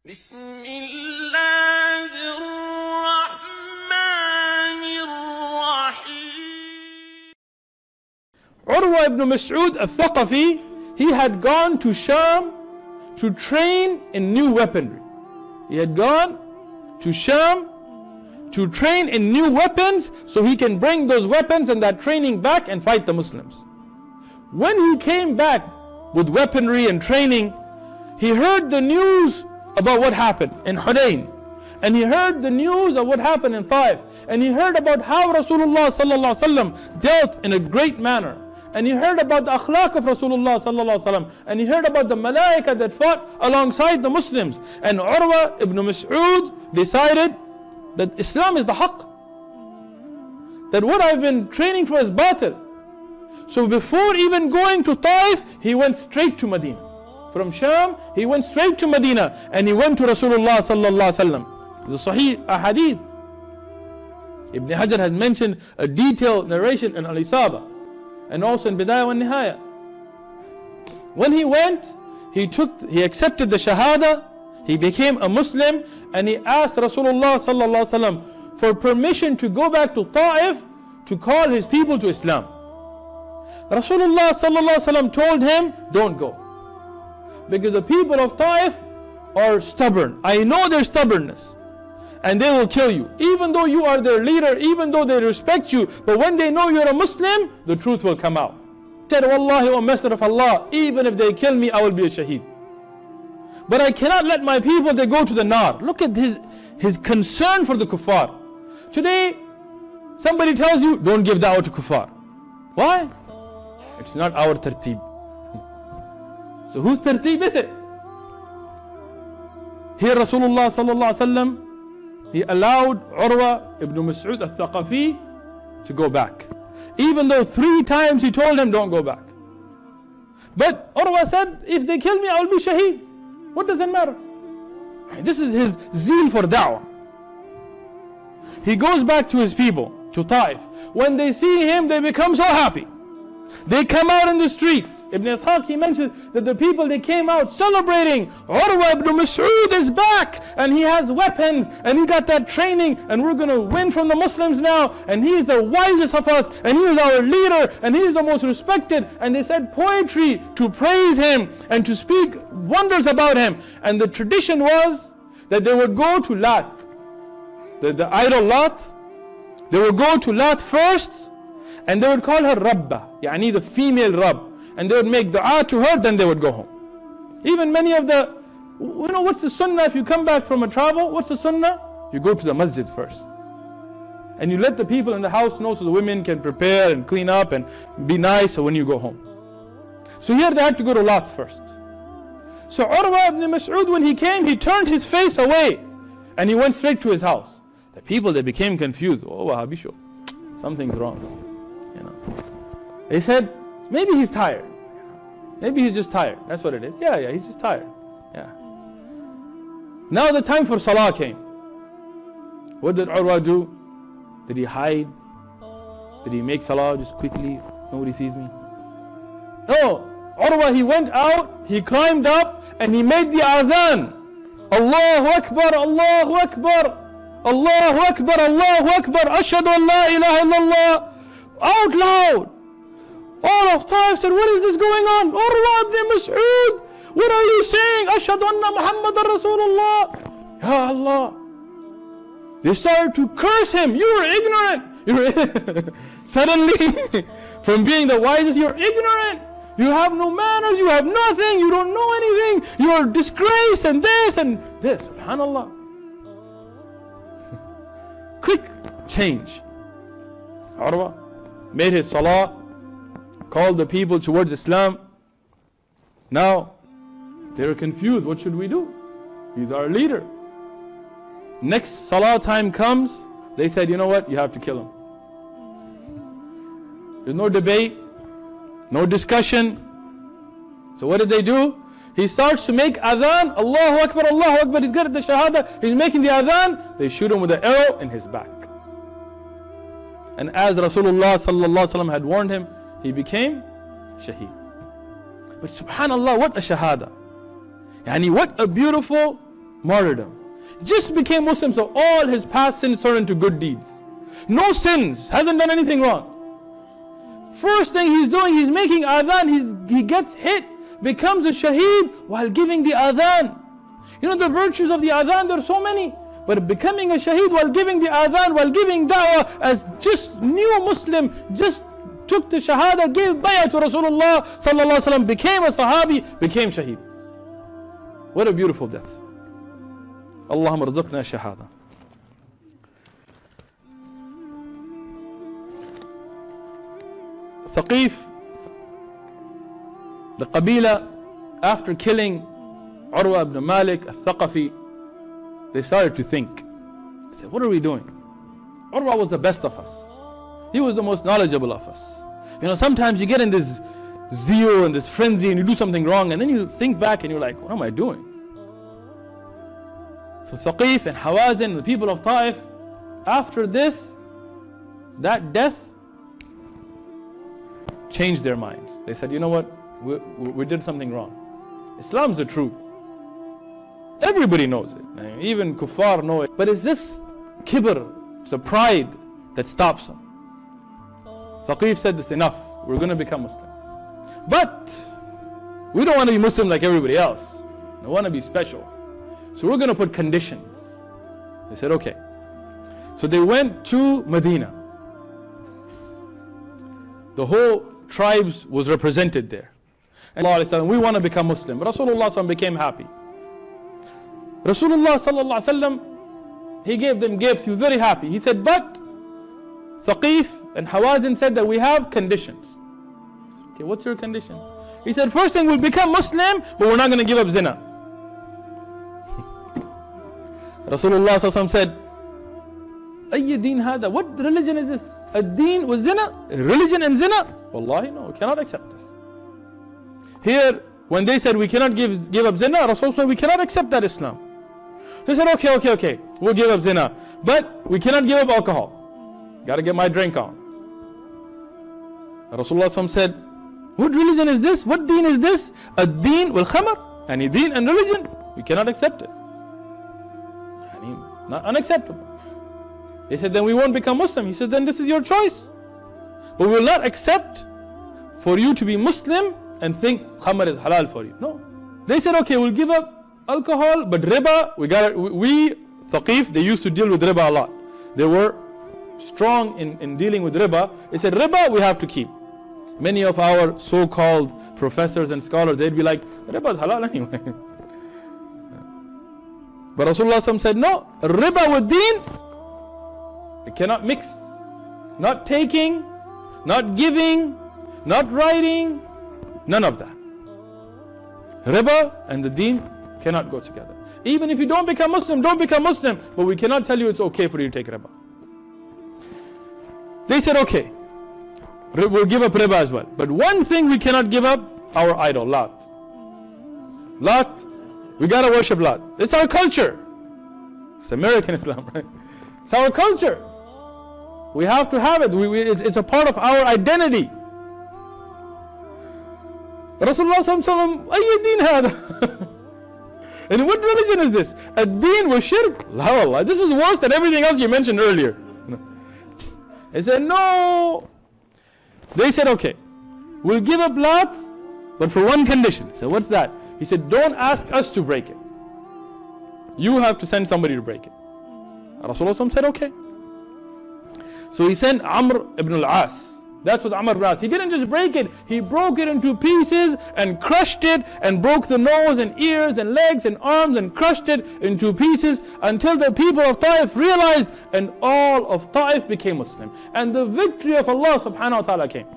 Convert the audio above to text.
بسم الله الرحمن الرحيم. Urwa ibn Mas'ud al-Thaqafi, he had gone to Sham to train in new weaponry. He had gone to Sham to train in new weapons so he can bring those weapons and that training back and fight the Muslims. When he came back with weaponry and training, he heard the news about what happened in Hunayn, and he heard the news of what happened in Taif, and he heard about how Rasulullah sallallahu alaihi wasallam dealt in a great manner, and he heard about the akhlaq of Rasulullah sallallahu alaihi wasallam, and he heard about the malaika that fought alongside the Muslims. And Urwa ibn Mas'ud decided that Islam is the haqq, that what I've been training for is batil. So before even going to Taif, he went straight to Medina. From Sham, he went straight to Medina, and he went to Rasulullah sallallahu alaihi wasallam. It's a sahih ahadith. Ibn Hajar has mentioned a detailed narration in Al-Isaba, and also in Bidayah wa Nihaya. When he went, he accepted the Shahada, he became a Muslim, and he asked Rasulullah sallallahu alaihi wasallam for permission to go back to Taif to call his people to Islam. Rasulullah sallallahu alaihi wasallam told him, don't go, because the people of Taif are stubborn. I know their stubbornness, and they will kill you. Even though you are their leader, even though they respect you, but when they know you're a Muslim, the truth will come out. He said, Wallahi wa Messenger of Allah, even if they kill me, I will be a shaheed. But I cannot let my people, they go to the nar. Look at his concern for the kuffar. Today, somebody tells you, don't give da'wah to kuffar. Why? It's not our tartib. So whose tartib is it? Here Rasulullah sallallahu alaihi wasallam, he allowed Urwa ibn Mas'ud al-Thaqafi to go back, even though 3 times he told him don't go back. But Urwa said, if they kill me, I will be shaheed. What does it matter? This is his zeal for da'wah. He goes back to his people, to Taif. When they see him, they become so happy. They come out in the streets. Ibn Ishaq, he mentioned that the people, they came out celebrating. Urwa ibn Mas'ud is back, and he has weapons, and he got that training, and we're going to win from the Muslims now, and he is the wisest of us, and he is our leader, and he is the most respected. And they said poetry to praise him and to speak wonders about him. And the tradition was that they would go to Lat, the idol Lat. They would go to Lat first, and they would call her Rabba, yani the female Rabb, and they would make dua to her, then they would go home. Even many of the, what's the sunnah if you come back from a travel? What's the sunnah? You go to the masjid first, and you let the people in the house know so the women can prepare and clean up and be nice so when you go home. So here they had to go to Lat first. So Urwa ibn Mas'ud, when he came, he turned his face away, and he went straight to his house. The people, they became confused. Oh, Wahhabi show, something's wrong. They said, maybe he's tired. Maybe he's just tired. That's what it is. Yeah, he's just tired. Yeah. Now the time for Salah came. What did Urwa do? Did he hide? Did he make Salah just quickly? Nobody sees me? No. Urwa, he went out, he climbed up, and he made the adhan. Allahu Akbar, Allahu Akbar, Allahu Akbar, Allahu Akbar, Ashhadu an la ilaha illallah. Out loud. All of Taif said, what is this going on? Urwa ibn Mas'ud, what are you saying? Ashhadu anna Muhammadan Rasulullah. Ya Allah. They started to curse him. You are ignorant. Suddenly, from being the wisest, you're ignorant. You have no manners, you have nothing, you don't know anything. You're disgraced and this and this. SubhanAllah. Quick change. Urwa made his salah, called the people towards Islam. Now they were confused. What should we do? He's our leader. Next salah time comes, they said, you know what? You have to kill him. There's no debate, no discussion. So what did they do? He starts to make adhan. Allahu Akbar, Allahu Akbar. He's good at the shahada. He's making the adhan. They shoot him with an arrow in his back. And as Rasulullah sallallahu alaihi wasallam had warned him, he became shaheed. But subhanallah, what a shahada. Yani what a beautiful martyrdom. Just became Muslim, so all his past sins turned into good deeds. No sins, hasn't done anything wrong. First thing he's doing, he's making adhan, he gets hit, becomes a shaheed while giving the adhan. You know the virtues of the adhan, there are so many. But becoming a shaheed while giving the adhan, while giving dawah, as just new Muslim, just took the shahada, gave bay'ah to Rasulullah sallallahu alaihi wasallam, became a sahabi, became shaheed. What a beautiful death. Allahumma rzuqna shahada. Thaqif, the Qabila, after killing Urwa ibn Malik al-Thaqafi, they started to think. They said, what are we doing? Urwa was the best of us. He was the most knowledgeable of us. You know, sometimes you get in this zeal and this frenzy and you do something wrong and then you think back and you're like, what am I doing? So Thaqif and Hawazin, the people of Taif, after this, that death, changed their minds. They said, you know what, we did something wrong. Islam's the truth. Everybody knows it. I mean, even kuffar know it. But it's this kibr, it's a pride that stops them. Thaqif said, this enough, we're going to become Muslim. But we don't want to be Muslim like everybody else. We want to be special. So we're going to put conditions. They said, okay. So they went to Medina. The whole tribes was represented there. And Allah said, we want to become Muslim. Rasulullah became happy. Rasulullah sallallahu alaihi wasallam, he gave them gifts. He was very happy. He said, but Thaqif and Hawazin said that we have conditions. Okay, what's your condition? He said, first thing, we'll become Muslim, but we're not going to give up zina. Rasulullah sallallahu alaihi wasallam said, أي دين هذا? What religion is this? A deen with zina? A religion and zina? Wallahi, no, we cannot accept this. Here, when they said we cannot give up zina, Rasul said we cannot accept that Islam. They said, okay, we'll give up zina, but we cannot give up alcohol. Got to get my drink on. Rasulullah said, what religion is this? What deen is this? A deen wal khamar? Any deen and religion? We cannot accept it. Not unacceptable. They said, then we won't become Muslim. He said, then this is your choice. But we will not accept for you to be Muslim and think khamar is halal for you. No. They said, okay, we'll give up alcohol, but riba, we Thaqif, they used to deal with riba a lot. They were strong in dealing with riba. They said, riba we have to keep. Many of our so-called professors and scholars, they'd be like, riba is halal anyway. But Rasulullah said, no, riba with deen, it cannot mix. Not taking, not giving, not writing, none of that. Riba and the deen cannot go together. Even if you don't become Muslim, don't become Muslim, but we cannot tell you it's okay for you to take riba. They said, okay, we'll give up riba as well. But one thing we cannot give up, our idol, Lat. Lat, we gotta worship Lat. It's our culture. It's American Islam, right? It's our culture. We have to have it. It's a part of our identity. Rasulullah sallallahu alaihi wasallam, and what religion is this? A deen with shirk? La wallah. This is worse than everything else you mentioned earlier. They said, no. They said, okay, we'll give up Lat, but for one condition. He said, what's that? He said, don't ask us to break it. You have to send somebody to break it. Rasulullah said, okay. So he sent Amr ibn al-As. That's what Amr ibn al-As. He didn't just break it. He broke it into pieces and crushed it and broke the nose and ears and legs and arms and crushed it into pieces until the people of Taif realized, and all of Taif became Muslim. And the victory of Allah subhanahu wa ta'ala came.